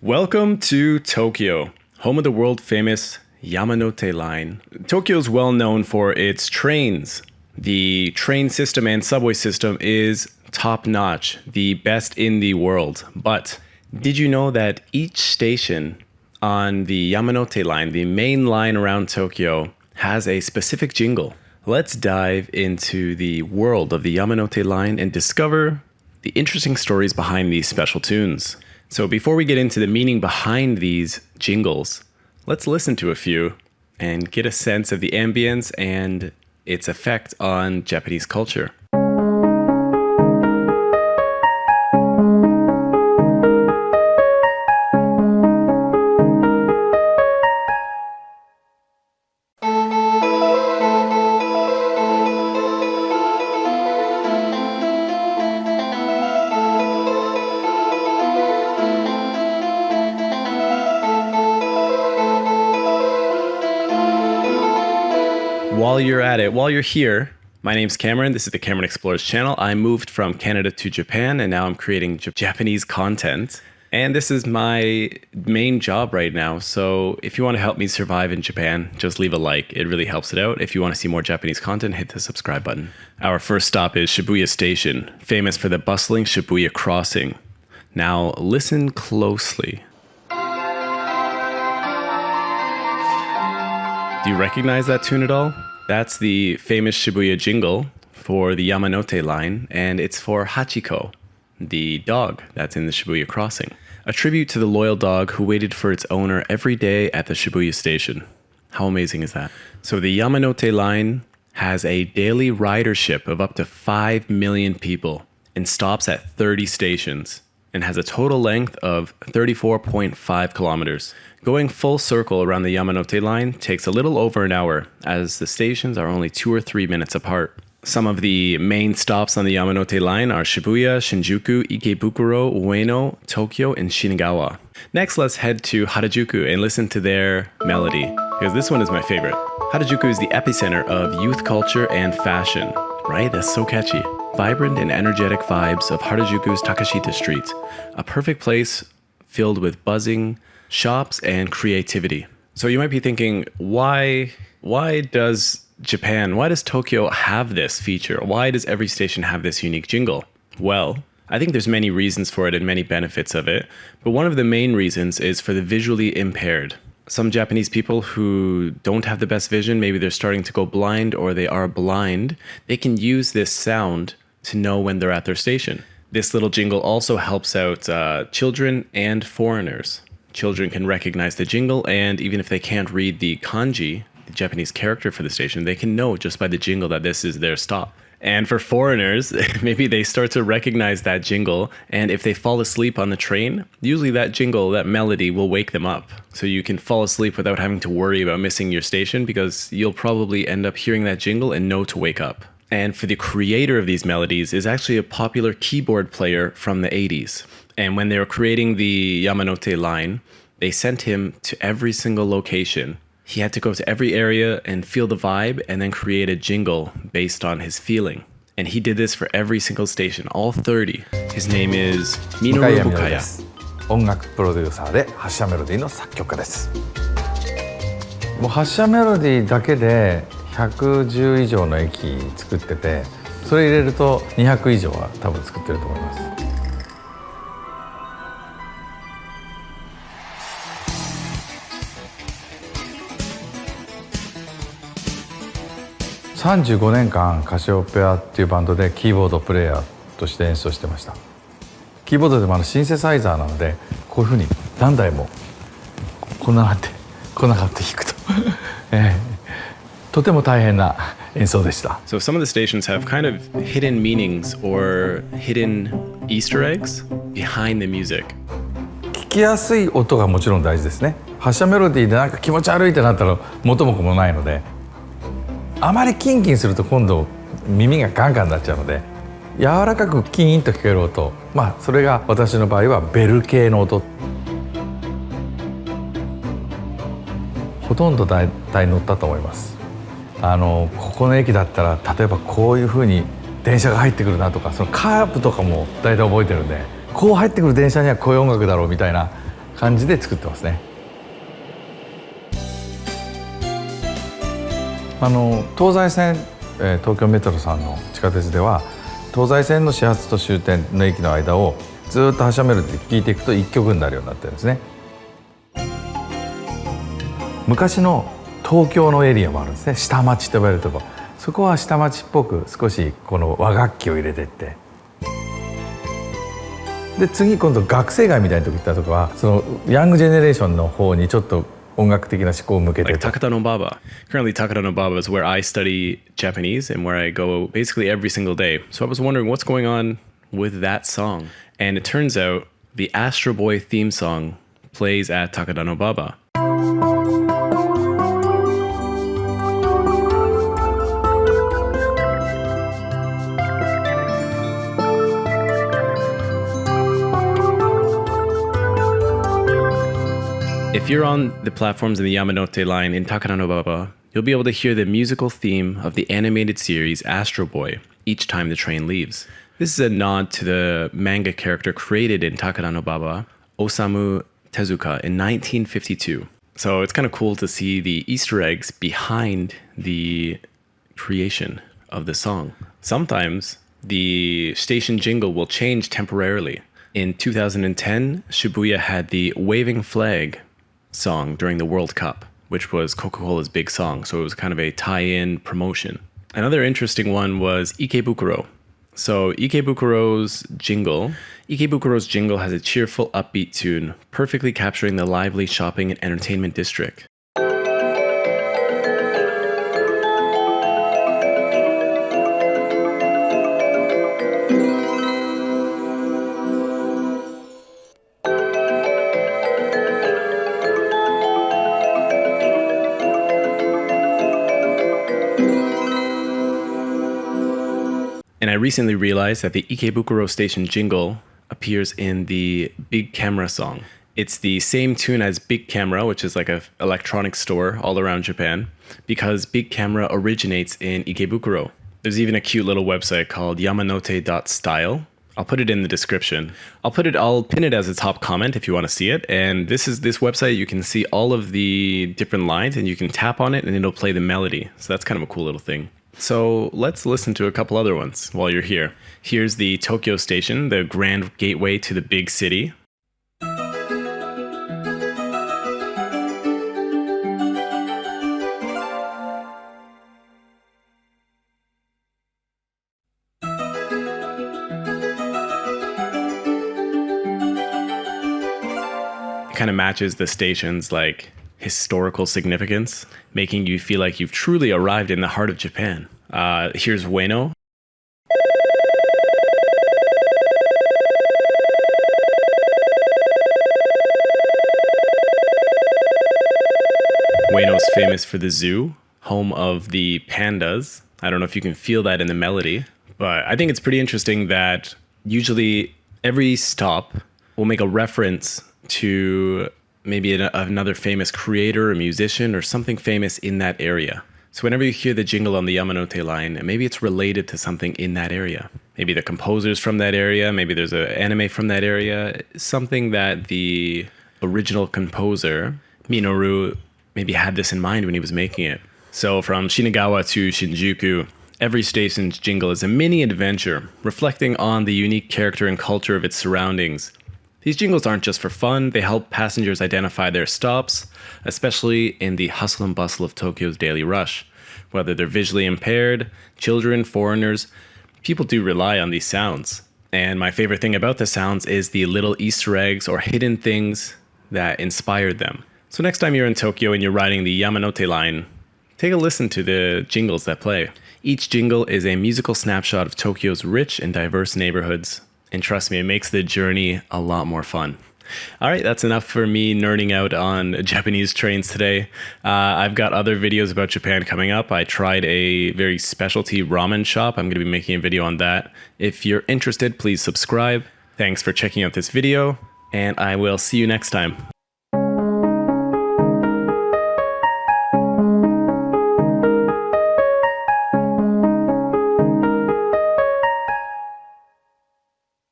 Welcome to Tokyo, home of the world-famous Yamanote Line. Tokyo is well known for its trains. The train system and subway system is top-notch, the best in the world. But did you know that each station on the Yamanote Line, the main line around Tokyo, has a specific jingle? Let's dive into the world of the Yamanote Line and discover the interesting stories behind these special tunes. So before we get into the meaning behind these jingles, let's listen to a few and get a sense of the ambience and its effect on Japanese culture. While you're here, my name's Cameron. This is the Cameron Explores channel. I moved from Canada to Japan and now I'm creating Japanese content. And this is my main job right now. So if you want to help me survive in Japan, just leave a like. It really helps it out. If you want to see more Japanese content, hit the subscribe button. Our first stop is Shibuya Station, famous for the bustling Shibuya crossing. Now listen closely. Do you recognize that tune at all? That's the famous Shibuya jingle for the Yamanote Line, and it's for Hachiko, the dog that's in the Shibuya crossing. A tribute to the loyal dog who waited for its owner every day at the Shibuya station. How amazing is that? So the Yamanote Line has a daily ridership of up to 5 million people and stops at 30 stations and has a total length of 34.5 kilometers. Going full circle around the Yamanote Line takes a little over an hour, as the stations are only 2 or 3 minutes apart. Some of the main stops on the Yamanote Line are Shibuya, Shinjuku, Ikebukuro, Ueno, Tokyo, and Shinagawa. Next, let's head to Harajuku and listen to their melody, because this one is my favorite. Harajuku is the epicenter of youth culture and fashion, right? That's so catchy. Vibrant and energetic vibes of Harajuku's Takashita Street, a perfect place filled with buzzing shops and creativity. So you might be thinking, why does Tokyo have this feature? Why does every station have this unique jingle? Well, I think there's many reasons for it and many benefits of it, but one of the main reasons is for the visually impaired. Some Japanese people who don't have the best vision, maybe they're starting to go blind or they are blind, they can use this sound to know when they're at their station. This little jingle also helps out children and foreigners. Children can recognize the jingle, and even if they can't read the kanji, the Japanese character for the station, they can know just by the jingle that this is their stop. And for foreigners, maybe they start to recognize that jingle, and if they fall asleep on the train, usually that jingle, that melody will wake them up. So you can fall asleep without having to worry about missing your station, because you'll probably end up hearing that jingle and know to wake up. And for the creator of these melodies is actually a popular keyboard player from the 80s. And when they were creating the Yamanote Line, they sent him to every single location. He had to go to every area and feel the vibe and then create a jingle based on his feeling. And he did this for every single station, all 30. His name is Minoru Bukaya. 音楽プロデューサーで発車メロディーの作曲家です。もう発車メロディーだけで110以上の駅作ってて、それ入れると200以上は多分作ってると思います。35年間カシオペアっていうバンドでキーボードプレイヤーとして演奏してました。キーボードでもシンセサイザーなので、こういうふうに何台もこんな感じで弾くととても大変な演奏でした。So some of the stations have kind of hidden meanings or hidden Easter eggs behind the music. 聞きやすい音がもちろん大事ですね。発車メロディーでなんか気持ち悪いってなったら元も子もないので、あまりキンキンすると今度耳がガンガンになっちゃうので、柔らかくキーンと聞ける音、それが私の場合はベル系の音。ほとんど大体乗ったと思います。ここの駅だったら例えばこういう風に電車が入ってくるなとか、そのカーブとかも大体覚えてるんで、こう入ってくる電車にはこういう音楽だろうみたいな感じで作ってますね。東西線、東京メトロさんの地下鉄では東西線の始発と終点の駅の間をずっと発車メロディーで聴いていくと1曲になるようになってるんですね。昔の東京のエリアもあるんですね。下町と呼ばれるところ、そこは下町っぽく少しこの和楽器を入れていって、で次今度学生街みたいなとこ行ったとこはそのヤングジェネレーションの方にちょっと音楽的な思考を向けて Like Takata no Baba. Currently, Takata no Baba is where I study Japanese and where I go basically every single day. So I was wondering what's going on with that song. And it turns out the Astro Boy theme song plays at Takata no Baba. If you're on the platforms in the Yamanote Line in Takata no Baba, you'll be able to hear the musical theme of the animated series Astro Boy each time the train leaves. This is a nod to the manga character created in Takata no Baba, Osamu Tezuka, in 1952. So it's kind of cool to see the Easter eggs behind the creation of the song. Sometimes the station jingle will change temporarily. In 2010, Shibuya had the Waving Flag song during the World Cup, which was Coca-Cola's big song, so it was kind of a tie-in promotion. Another interesting one was Ikebukuro. So Ikebukuro's jingle has a cheerful, upbeat tune, perfectly capturing the lively shopping and entertainment district. And I recently realized that the Ikebukuro station jingle appears in the Big Camera song. It's the same tune as Big Camera, which is like an electronic store all around Japan, because Big Camera originates in Ikebukuro. There's even a cute little website called yamanote.style. I'll put it in the description. I'll pin it as a top comment if you want to see it. And this website, you can see all of the different lines and you can tap on it and it'll play the melody. So that's kind of a cool little thing. So let's listen to a couple other ones while you're here. Here's the Tokyo station, the grand gateway to the big city. It kind of matches the station's like historical significance, making you feel like you've truly arrived in the heart of Japan. Here's Ueno. Ueno's famous for the zoo, home of the pandas. I don't know if you can feel that in the melody, but I think it's pretty interesting that usually every stop will make a reference to maybe another famous creator or musician or something famous in that area. So whenever you hear the jingle on the Yamanote line, maybe it's related to something in that area. Maybe the composer's from that area, maybe there's an anime from that area, something that the original composer, Minoru, maybe had this in mind when he was making it. So from Shinagawa to Shinjuku, every station's jingle is a mini adventure, reflecting on the unique character and culture of its surroundings. These jingles aren't just for fun, they help passengers identify their stops, especially in the hustle and bustle of Tokyo's daily rush. Whether they're visually impaired, children, foreigners, people do rely on these sounds. And my favorite thing about the sounds is the little Easter eggs or hidden things that inspired them. So next time you're in Tokyo and you're riding the Yamanote line, take a listen to the jingles that play. Each jingle is a musical snapshot of Tokyo's rich and diverse neighborhoods. And trust me, it makes the journey a lot more fun. All right, that's enough for me nerding out on Japanese trains today. I've got other videos about Japan coming up. I tried a very specialty ramen shop. I'm going to be making a video on that. If you're interested, please subscribe. Thanks for checking out this video, and I will see you next time.